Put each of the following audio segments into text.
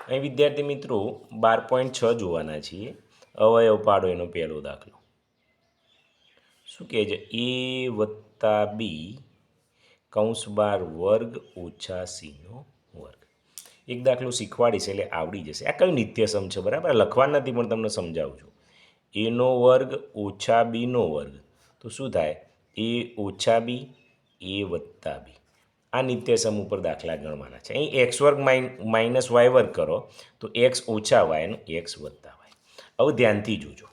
અહીં વિદ્યાર્થી મિત્રો 12.6 જોવાના છીએ. અવયવ પાડો એનો પહેલો દાખલો. શું કહે છે? એ વત્તા બી કૌંસ બાર વર્ગ ઓછા સીનો વર્ગ. એક દાખલો શીખવાડીશ એટલે આવડી જશે. આ કયું નિત્યસમ છે, બરાબર? લખવા નથી પણ તમને સમજાવું છું. એનો વર્ગ ઓછા બીનો વર્ગ તો શું થાય? એ ઓછા બી એ વત્તા બી. આ નિત્યસમ ઉપર દાખલા ગણવાના છે. અહીં એક્સ વર્ગ માઇનસ વાય વર્ગ કરો તો એક્સ ઓછા વાય અને એક્સ વત્તા વાય. હવે ધ્યાનથી જોજો,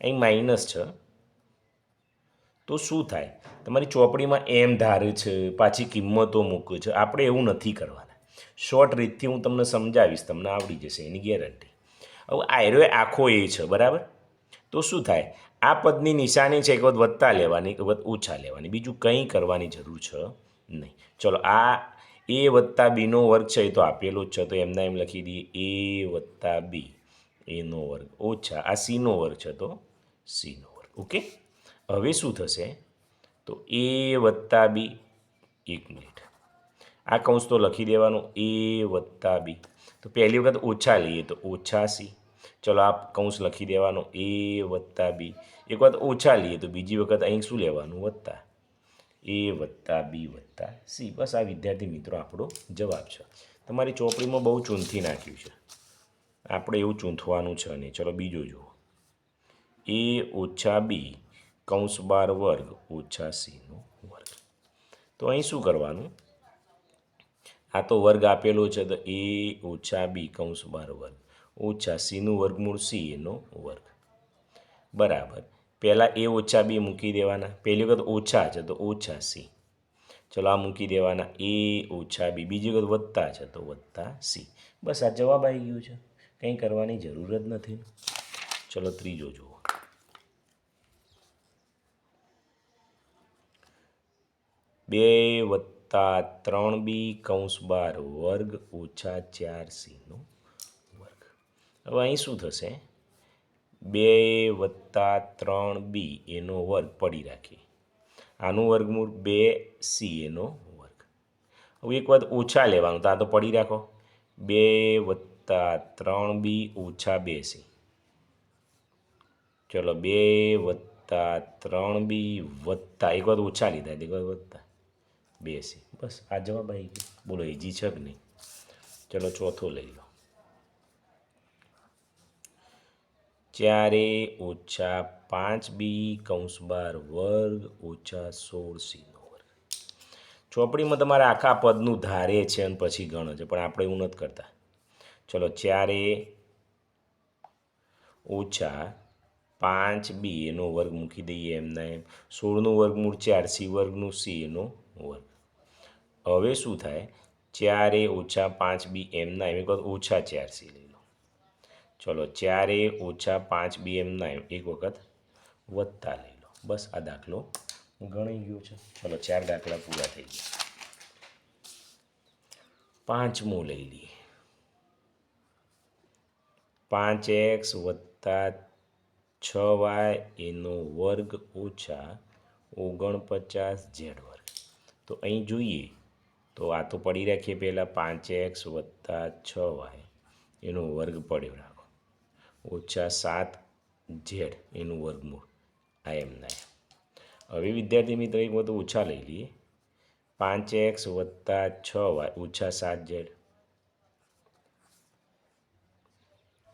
અહીં માઇનસ છે તો શું થાય? તમારી ચોપડીમાં એમ ધારે છે, પાછી કિંમતો મૂકે છે. આપણે એવું નથી કરવાના. શોર્ટ રીતથી હું તમને સમજાવીશ, તમને આવડી જશે એની ગેરંટી. હવે આયરો આખો એ છે, બરાબર? તો શું થાય? આ પદની નિશાની છે એક વખત વત્તા લેવાની, એક વખત ઓછા લેવાની, બીજું કંઈ કરવાની જરૂર છે નહીં. ચલો, આ એ વત્તા બીનો વર્ગ છે એ તો આપેલો જ છે, તો એમના એમ લખી દઈએ એ વત્તા બી એનો વર્ગ ઓછા આ સીનો વર્ગ છે તો સીનો વર્ગ. ઓકે, હવે શું થશે? તો એ વત્તા બી, એક મિનિટ, આ કૌંસ તો લખી દેવાનો એ વત્તા બી. તો પહેલી વખત ઓછા લઈએ તો ઓછા સી. ચલો, આ કૌંસ લખી દેવાનો એ વત્તા બી. એક વખત ઓછા લઈએ તો બીજી વખત અહીં શું લેવાનું? વત્તા. એ વત્તા બી વત્તા સી. બસ આ વિદ્યાર્થી મિત્રો આપણો જવાબ છે. તમારી ચોપડીમાં બહુ ચૂંથી નાખ્યું છે, આપણે એવું ચૂંથવાનું છે નહીં. ચલો બીજું જુઓ. એ ઓછા બી કૌંસ બાર વર્ગ ઓછા સીનો વર્ગ. તો અહીં શું કરવાનું? આ તો વર્ગ આપેલો છે તો એ ઓછા બી કૌંસ બાર વર્ગ ઓછા સીનું વર્ગમૂળ સી એનો વર્ગ બરાબર. પહેલાં એ ઓછા બી મૂકી દેવાના. પહેલી વખત ઓછા છે તો ઓછા સી. ચલો, આ મૂકી દેવાના એ ઓછા બી. બીજી વખત વત્તા છે તો વત્તા સી. બસ આ જવાબ આવી ગયો છે, કંઈ કરવાની જરૂર જ નથી. ચલો ત્રીજો જુઓ. બે વત્તા 3b કૌંસ બાર વર્ગ ઓછા 4cનો વર્ગ. હવે અહીં શું થશે? 2 વત્તા 3b એનો વર્ગ પડી રાખીએ, આનું વર્ગમૂળ 2c એનો વર્ગ. હવે એક વાત ઓછા લેવાનું, તો આ તો પડી રાખો 2 વત્તા 3b ઓછા 2c. ચલો, 2 વત્તા 3b વત્તા, એક વાત ઓછા લીધા એક વાત વત્તા 2c. બસ આ જવાબ આવી ગયો. બોલો, ઇઝી છે કે નહીં? ચલો ચોથો લઈ લો. 4a ઓછા 5b કૌંસ બાર વર્ગ ઓછા 16cનો વર્ગ. ચોપડીમાં તમારે આખા પદનું ધારે છે અને પછી ગણો છે, પણ આપણે એવું નથી કરતા. ચલો, 4a ઓછા 5b એનો વર્ગ મૂકી દઈએ એમના એમ. 16નું વર્ગમૂળ 4c વર્ગનું c એનો વર્ગ. હવે શું થાય? 4a ઓછા 5b એમના એમ, એક વખત ઓછા 4c લઈ લો. ચલો, 4a ઓછા 5b એમના એમ, એક વખત વત્તા લઈ લો. બસ આ દાખલો ગણાઈ ગયો છે. ચલો 4 દાખલા પૂરા થઈ ગયા. પાંચમો લઈ લઈએ. 5x વત્તા 6y એનો વર્ગ ઓછા 49z વર્ગ. તો અહીં જોઈએ તો આ તો પડી રાખીએ પહેલાં 5x વત્તા 6y એનો વર્ગ પડ્યો રાખો ઓછા 7z એનું વર્ગમૂળ આ એમના એમ. હવે વિદ્યાર્થી મિત્રો એક વખત ઓછા લઈ લઈએ. 5x વત્તા 6y ઓછા 7z.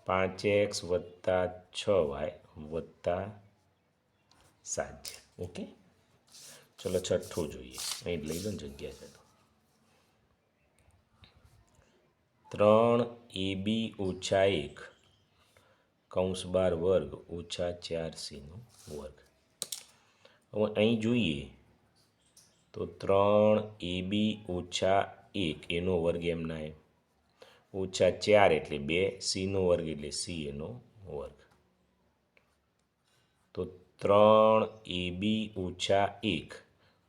5x વત્તા 6y વત્તા 7z. ઓકે, ચલો છઠ્ઠો જોઈએ. અહીં લઈ લો ને, જગ્યા છે તો. 3ab ઓછા 1 કૌંસ બાર વર્ગ ઓછા 4cનો વર્ગ. હવે અહીં જોઈએ તો 3ab ઓછા 1 એનો વર્ગ એમના એમ ઓછા 4 એટલે 2, cનો વર્ગ એટલે c એનો વર્ગ. તો 3ab ઓછા 1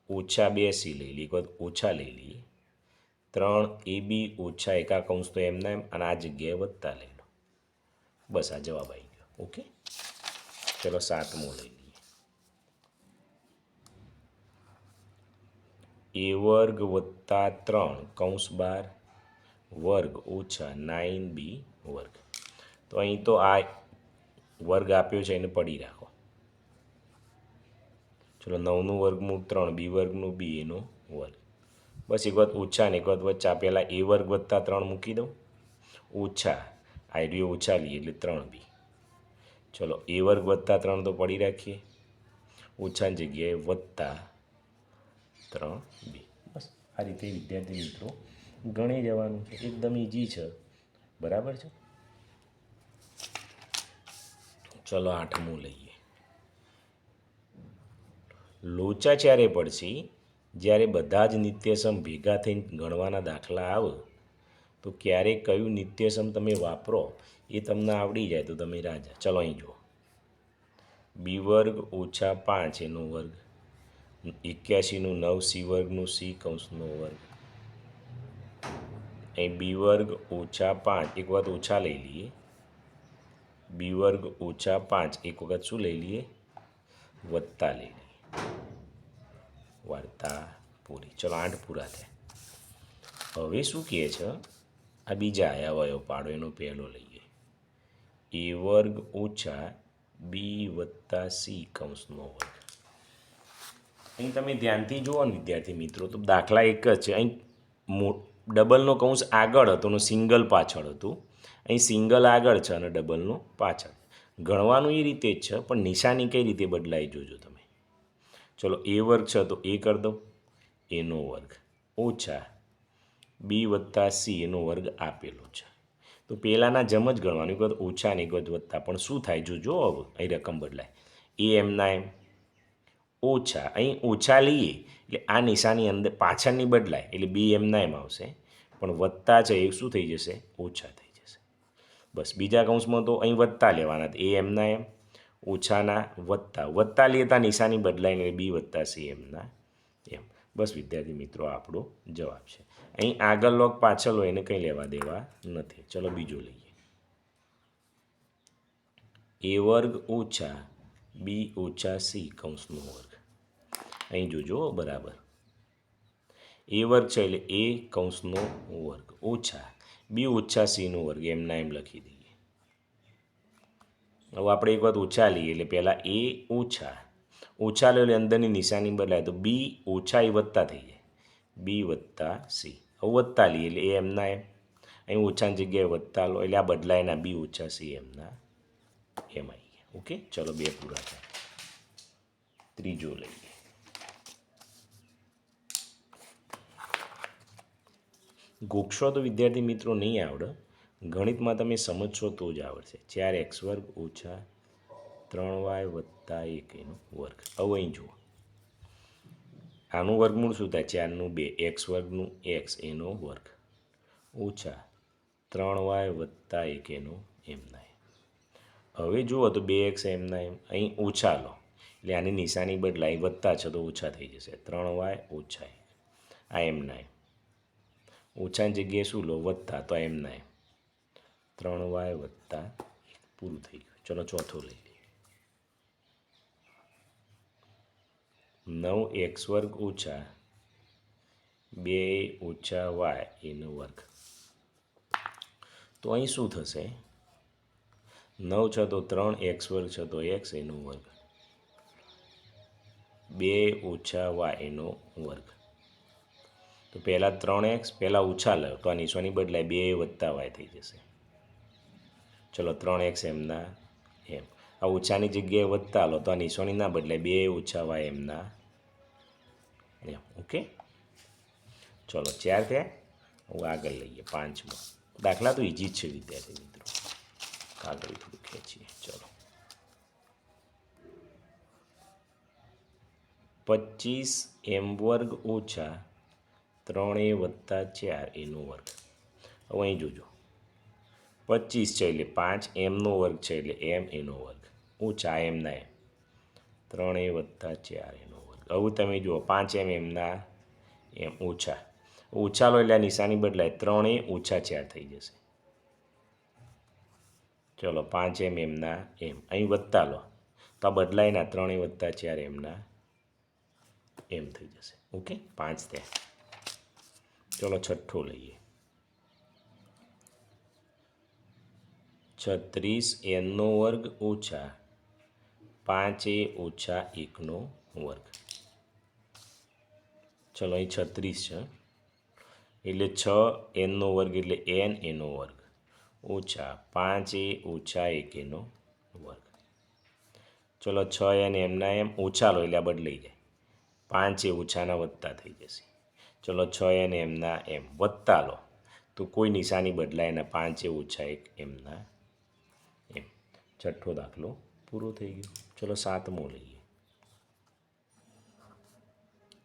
ઓછા 2c લઈ લઈએ, એક વખત ઓછા લઈ લઈએ. 3ab ઓછા 1 આ કૌંસ તો એમના એમ અને આ જગ્યાએ વત્તા લઈ લો. બસ આ જવાબ આવી ગયો. ઓકે, ચલો સાતમો લઈ લઈએ. a વર્ગ વત્તા 3 કૌંસ બાર વર્ગ ઓછા 9b વર્ગ. તો અહીં તો આ વર્ગ આપ્યો છે એને પડી રાખો. ચલો 9નું વર્ગમૂળ 3 બી વર્ગનું બી એનો વર્ગ. બસ એક વાત ઓછા ને એક વાત વચ્ચે પહેલાં એ વર્ગ વત્તા 3 મૂકી દઉં. ઓછા આઈડિયો ઓછા લઈએ એટલે 3b. ચલો એ વર્ગ વત્તા 3 તો પડી રાખીએ, ઓછાની જગ્યાએ વત્તા 3b. બસ આ રીતે વિદ્યાર્થી મિત્રો ગણી જવાનું છે, એકદમ ઇઝી છે, બરાબર છે. ચલો 8મું લઈએ. લોચા ચારે પડશે જ્યારે બધા જ નિત્યસમ ભેગા થઈને ગણવાના દાખલા આવે તો ક્યારેક કયું નિત્યસમ તમે વાપરો એ તમને આવડી જાય તો તમે રાજા. ચલો અહીં જુઓ, બી વર્ગ ઓછા 5 એનો વર્ગ, 81નું 9 સી વર્ગનું સી કૌંસનો વર્ગ. અહીં બી વર્ગ ઓછા 5 એક વખત ઓછા લઈ લઈએ, બી વર્ગ ઓછા 5 એક વખત શું લઈ લઈએ, વત્તા લઈ લઈએ. વાર્તા પૂરી. ચલો 8 પૂરા થયા. હવે શું કહે છે, આ બીજા અવયવ પાડો એનો પહેલો લઈએ, એ વર્ગ ઓછા બી વત્તા સી કૌંસનો વર્ગ. અહીં તમે ધ્યાનથી જુઓ ને વિદ્યાર્થી મિત્રો તો દાખલા એક જ છે. અહીં ડબલનો કૌંસ આગળ હતો અને સિંગલ પાછળ હતું. અહીં સિંગલ આગળ છે અને ડબલનો પાછળ. ગણવાનું એ રીતે જ છે પણ નિશાની કઈ રીતે બદલાઈ જોજો તમે. ચલો એ વર્ગ છે તો એ કરી દો, એનો વર્ગ ઓછા બી વત્તા સી એનો વર્ગ આપેલો છે તો પહેલાંના જમ જ ગણવાનું, એક વખત ઓછા ને એક વખત વત્તા. પણ શું થાય જોજો, હવે અહીં રકમ બદલાય, એ એમના એમ ઓછા, અહીં ઓછા લઈએ એટલે આ નિશાની અંદર પાછળની બદલાય એટલે બી એમના એમ આવશે, પણ વત્તા છે એ શું થઈ જશે, ઓછા થઈ જશે. બસ બીજા કૌંસમાં તો અહીં વત્તા લેવાના, એ એમના એમ ઓછાના વત્તા, વત્તા લેતા નિશાની બદલાઈને બી વત્તા સી એમના એમ. બસ વિદ્યાર્થી મિત્રો આપણો જવાબ છે. અહીં આગળ લોક પાછળ હોય એને કંઈ લેવા દેવા નથી. ચલો બીજો લઈએ, એ વર્ગ ઓછા બી ઓછા સી કૌંસનો વર્ગ. અહીં જોજો બરાબર, એ વર્ગ છે એટલે એ કૌંસનો વર્ગ ઓછા બી ઓછા સીનો વર્ગ એમના એમ લખી દઈએ. હવે આપણે એક વાત ઓછા લઈએ એટલે પહેલાં એ ઓછા, ઓછા લો એટલે અંદરની નિશાની બદલાય તો બી ઓછા એ વત્તા થઈ જાય, બી વત્તા સી. હવે વત્તા લઈએ એટલે એ એમના એમ, અહીં ઓછાની જગ્યાએ વત્તા લો એટલે આ બદલાયના બી ઓછા સી એમના એમ આવી ગયા. ઓકે, ચલો 2 પૂરા થાય. ત્રીજો લઈએ, ગોખશો તો વિદ્યાર્થી મિત્રો નહીં આવડે, ગણિતમાં તમે સમજશો તો જ આવડશે. 4x વર્ગ ઓછા 3y વત્તા 1 એનો વર્ગ. હવે અહીં જુઓ, આનું વર્ગમૂળ શું થાય, 4નું 2, x વર્ગનું x એનો વર્ગ ઓછા 3y વત્તા 1 એનો એમના એમ. હવે જુઓ તો 2x એમના એમ, અહીં ઓછા લો એટલે આની નિશાની બદલાય, વત્તા છે તો ઓછા થઈ જશે, 3y ઓછા 1 આ એમના એમ. ઓછાની જગ્યાએ શું લો, વત્તા, તો એમના એમ 3y વત્તા 1 પૂરું થઈ ગયું. ચલો ચોથો લઈ લઈએ, 9x વર્ગ ઓછા 2 ઓછા y એનો વર્ગ. તો અહીં શું થશે, 9 છે તો 3x વર્ગ છે તો x એનો વર્ગ, 2 ઓછા y એનો વર્ગ. તો પહેલાં 3x પહેલાં ઓછા લો તો આ નિશાની બદલાય, 2 વત્તા y થઈ જશે. ચલો 3x એમના એમ, આ ઓછાની જગ્યાએ વત્તા લો તો આ નિશાની ના બદલાય, 2 ઓછા y એમના એમ. ઓકે, ચલો 4 થયા. હવે આગળ લઈએ 5મો દાખલા. તો ઇઝી જ છે વિદ્યાર્થી મિત્રો, આગળ થોડું ખેંચીએ. ચલો 25m વર્ગ ઓછા 3a વત્તા 4 એનો વર્ગ. હવે અહીં જોજો, 25 છે એટલે 5 mનો વર્ગ છે એટલે m એનો વર્ગ ઓછા એમના એમ 3a વત્તા 4 એનો વર્ગ. હવે તમે જુઓ 5m એમના એમ ઓછા, ઓછા લો એટલે આ નિશાની બદલાય, 3a ઓછા 4 થઈ જશે. ચલો 5m એમના એમ, અહીં વત્તા લો તો આ બદલાય ના, 3a વત્તા 4 એમના એમ થઈ જશે. ઓકે, 5 થયા. ચલો છઠ્ઠો લઈએ, 36 n² ઓછા 5a ઓછા 1 વર્ગ. ચલો અહીં 36 છે એટલે 6 n² એટલે n એનો વર્ગ ઓછા 5a ઓછા 1 વર્ગ. ચલો 6n એમના એમ ઓછા લો એટલે આ બદલાઈ જાય, 5a ઓછાના વત્તા થઈ જશે. ચલો 6n એમના એમ વત્તા લો તો કોઈ નિશાની બદલાય ના, 5a ઓછા 1 એમના એમ. છઠ્ઠો દાખલો પૂરો થઈ ગયો. ચલો 7મો લઈએ.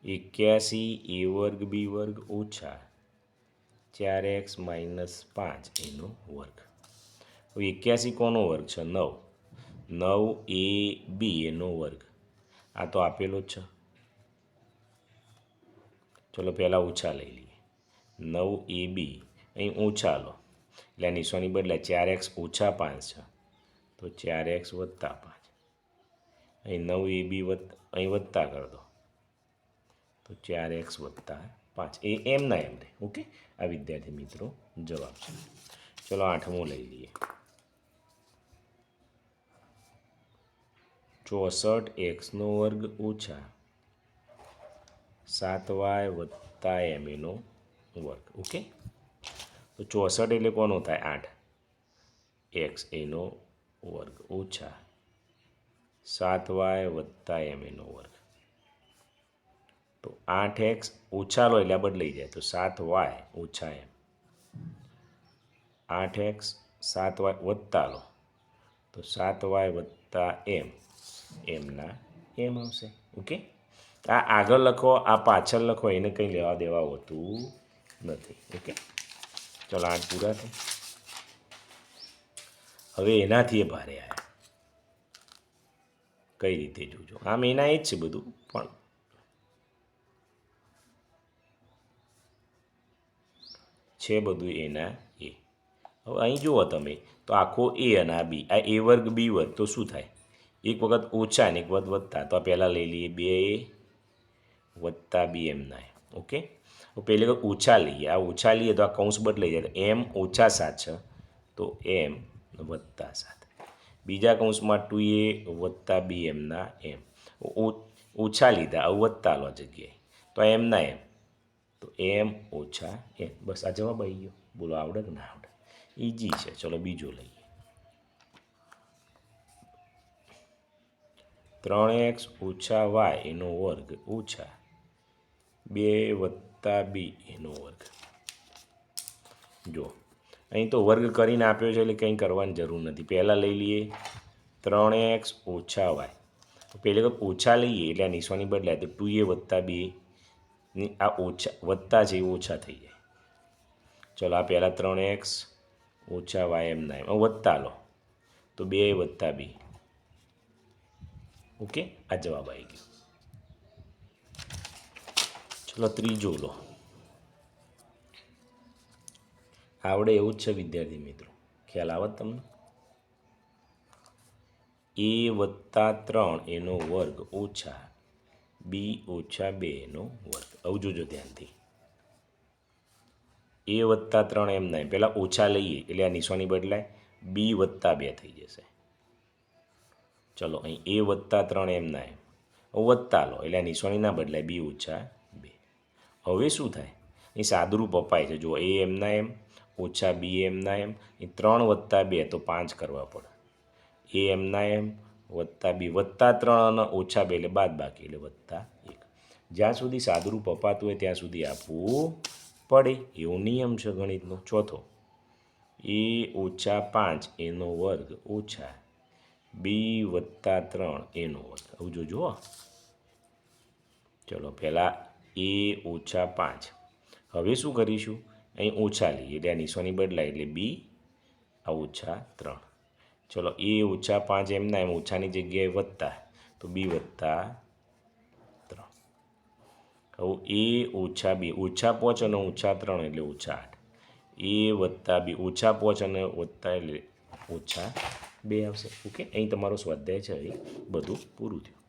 81a² b² ઓછા 4x - 5 એનો વર્ગ. હવે 81 કોનો વર્ગ છે? 9. 9ab એનો વર્ગ. આ તો આપેલો જ છે. ચલો પહેલાં ઓછા લઈ લઈએ. 9ab અહીં ઓછા લો એટલે આ નિશાની બદલાય, 4x ઓછા 5 છે તો 4x વત્તા 5. અહીં 9ab અહીં વત્તા કરી દો તો 4x વત્તા 5 એ એમના એમ રહે. ઓકે, આ વિદ્યાર્થી મિત્રો જવાબ છે. ચલો 8મો લઈ લઈએ. 64x² ઓછા 7y વત્તા m એનો વર્ગ. ઓકે, તો 64 એટલે કોનો થાય? 8x એનો વર્ગ ઓછા 7y વત્તા m એનો વર્ગ. તો 8x ઓછા લો એટલે બદલાઈ જાય તો 7y ઓછા m. 8x 7y વત્તા લો તો 7y વત્તા m એમના એમ આવશે. ઓકે, આ આગળ લખો, આ પાછળ લખો, એને કંઈ લેવા દેવા હોતું નથી. ઓકે, ચલો 8 પૂરા થાય. હવે એનાથી એ ભારે આવ્યા. કઈ રીતે જોજો? આમ એના એ જ છે બધું, પણ છે બધું એના એ. હવે અહીં જુઓ તમે તો આખો a અને આ b, આ a² b² તો શું થાય? એક વખત ઓછા ને એક વખત વત્તા, તો આ પહેલાં લઈ લઈએ 2a વત્તા b એમના એમ. ઓકે, પહેલી વખત ઓછા લઈએ, આ ઓછા લઈએ તો આ કૌંસ બદલાઈ જાય, m ઓછા 7 છે તો m વત્તા 7. બીજા કૌંસમાં 2a વત્તા b એમના એમ. ઓછા લીધા, આ વત્તા લો જગ્યાએ તો આ એમના એમ તો m ઓછા m. બસ આ જવાબ આવી ગયો. બોલો આવડે કે ના આવડે? ઇઝી છે. ચલો બીજો લઈએ. 3x ઓછા y એનો વર્ગ ઓછા 2 વત્તા b એનો વર્ગ. જો અહીં તો વર્ગ કરીને આપ્યો છે એટલે કંઈ કરવાની જરૂર નથી. પહેલાં લઈ લઈએ 3x ઓછા y. પહેલી વખત ઓછા લઈએ એટલે આ નિશાની બદલાય તો 2a વત્તા 2 ની આ ઓછા વત્તા છે એ ઓછા થઈ જાય. ચલો આ પહેલાં 3x ઓછા y એમના એમ વત્તા લો તો 2 વત્તા 2. ઓકે, આ જવાબ આવી ગયો. ચલો ત્રીજો લો. આવડે એવું જ છે વિદ્યાર્થી મિત્રો, ખ્યાલ આવે તમને? a વત્તા 3 એનો વર્ગ ઓછા b ઓછા 2 એનો વર્ગ. આવું જોજો ધ્યાનથી. a વત્તા 3 એમ નહીં, પહેલાં ઓછા લઈએ એટલે આ નિશાની બદલાય, b વત્તા 2 થઈ જશે. ચલો અહીં a વત્તા 3 એમ ના એમ વત્તા લો એટલે આ નિશાની ના બદલાય, b ઓછા 2. હવે શું થાય? અહીં સાદુરૂપ અપાય છે. જો a એમના એમ ઓછા b એમના એમ, એ 3 વત્તા 2 તો 5 કરવા પડે. a એમના એમ વત્તા b વત્તા 3 અને ઓછા 2 એટલે બાદ બાકી એટલે વત્તા 1. જ્યાં સુધી સાદુરૂપ અપાતું હોય ત્યાં સુધી આપવું પડે, એવો નિયમ છે ગણિતનો. ચોથો, a ઓછા 5 એનો વર્ગ ઓછા b વત્તા 3 એનો વર્ગ. આવું જોજો. ચલો પહેલાં a ઓછા 5. હવે શું કરીશું? અહીં ઓછા લઈએ એટલે આ નિશાની બદલાય એટલે b આ ઓછા 3. ચલો a ઓછા 5 એમના એમ ઓછાની જગ્યાએ વત્તા તો b વત્તા 3. હવે a ઓછા 2 ઓછા 5 અને ઓછા 3 એટલે ઓછા 8. a વત્તા 2 ઓછા 5 અને વત્તા એટલે ઓછા 2 આવશે. ઓકે, અહીં તમારો સ્વાધ્યાય છે, અહીં બધું પૂરું થયું.